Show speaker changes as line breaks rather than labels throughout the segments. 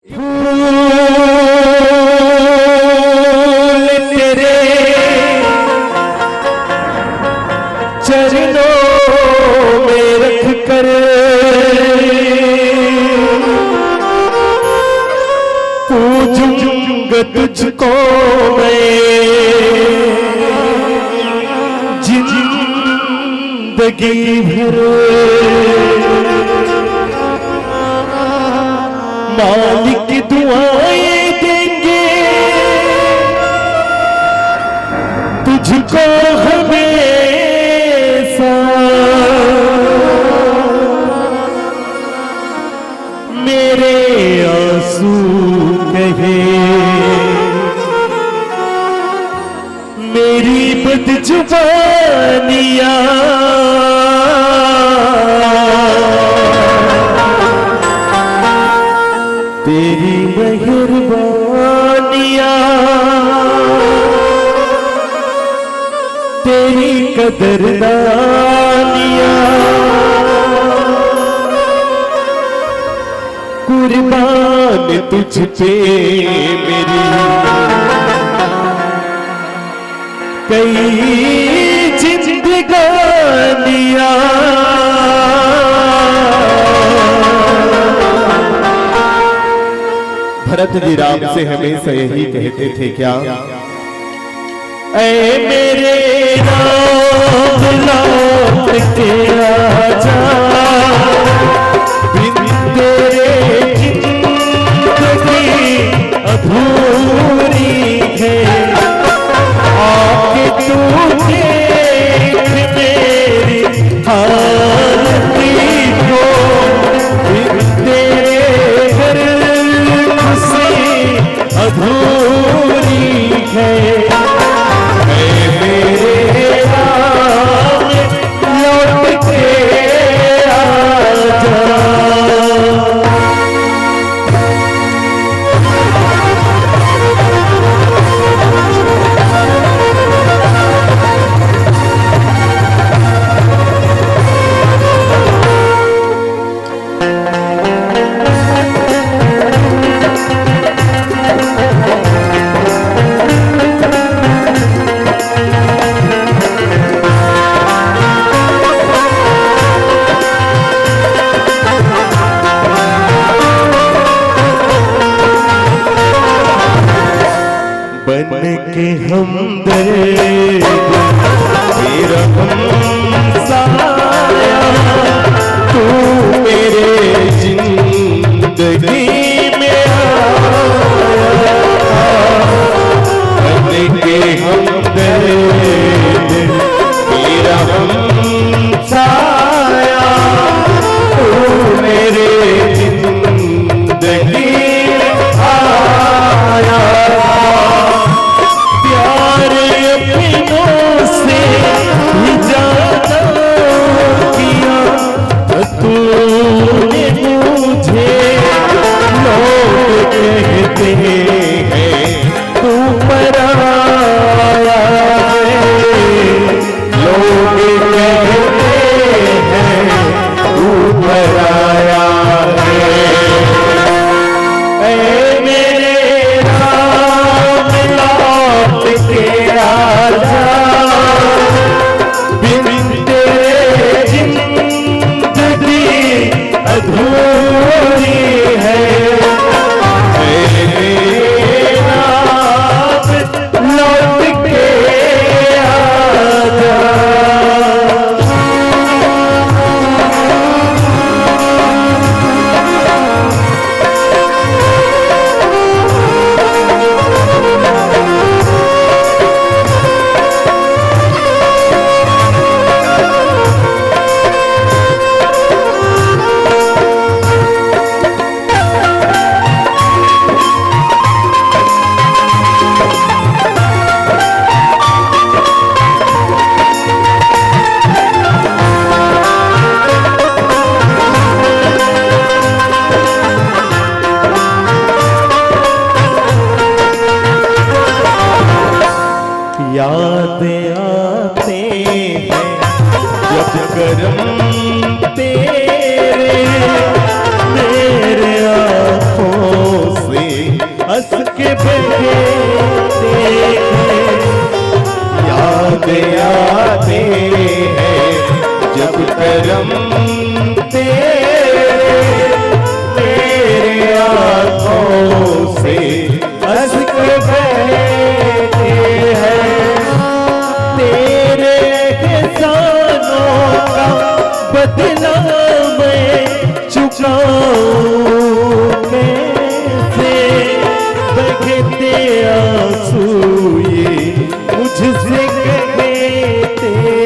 फूल तेरे चरणों में रख कर पूजूंगा तुझको मैं जिंदगी भर। मालिक दुआएं देंगे तुझको हमेशा, मेरे आंसू कहे मेरी बदजुबानियां, तेरी मेहरबानियां, तेरी कदरदानियां, कुर्बान तुझ पे मेरी कई जिंदगानियां। भरत जी राम से हमेशा यही कहते थे क्या, ऐ मेरे राम लौट के आजा, बिन तेरे जिंदगी अधूरी है, आके तू देख मेरी हालती को, बिन तेरे घर अधूरी है, मेरे राम लौट के आजा। बन के हमदर्द तेरा हमसाया, तू मेरे जिंदगी में आया, बन के हमदर्द तेरा हमसाया, तू मेरे जिंदगी में आया, तूने मुझे लोग कहते हैं तू पराया है, लोग कहते हैं तू पराया है, ऐ मेरे राम लौट के आजा, बिन तेरे अधूरी है, मेरे राम लौट के आजा। याद आते हैं जब करम तेरे मेरे आँखों के देखे, याद आते हैं जब करम तेरे, मेरे आँखों से अश्क बहते हैं। तेरे एहसानों का बदला मैं चुकाऊं कैसे, बहते आंसू ये मुझसे कहते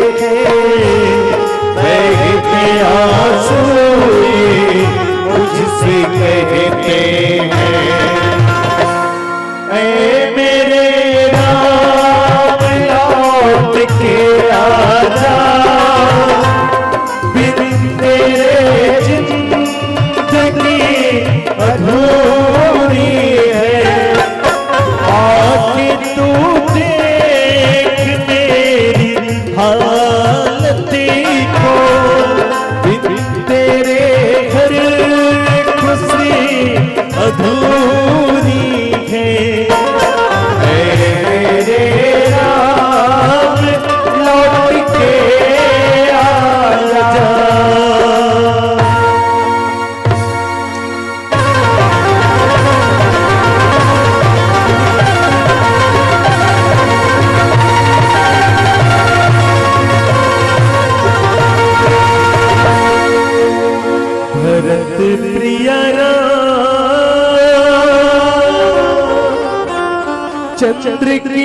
हैं, बहते आंसू ये मुझसे कहते हैं। ऐ मेरे राम लौट के आजा, बिन तेरे जिंदगी अधूरी है। आके तू देख मेरी हालती को, बिन तेरे घर खुशी अधूरी है। मेरे राम लौट के आजा। भरत प्रिय राम चंद्र की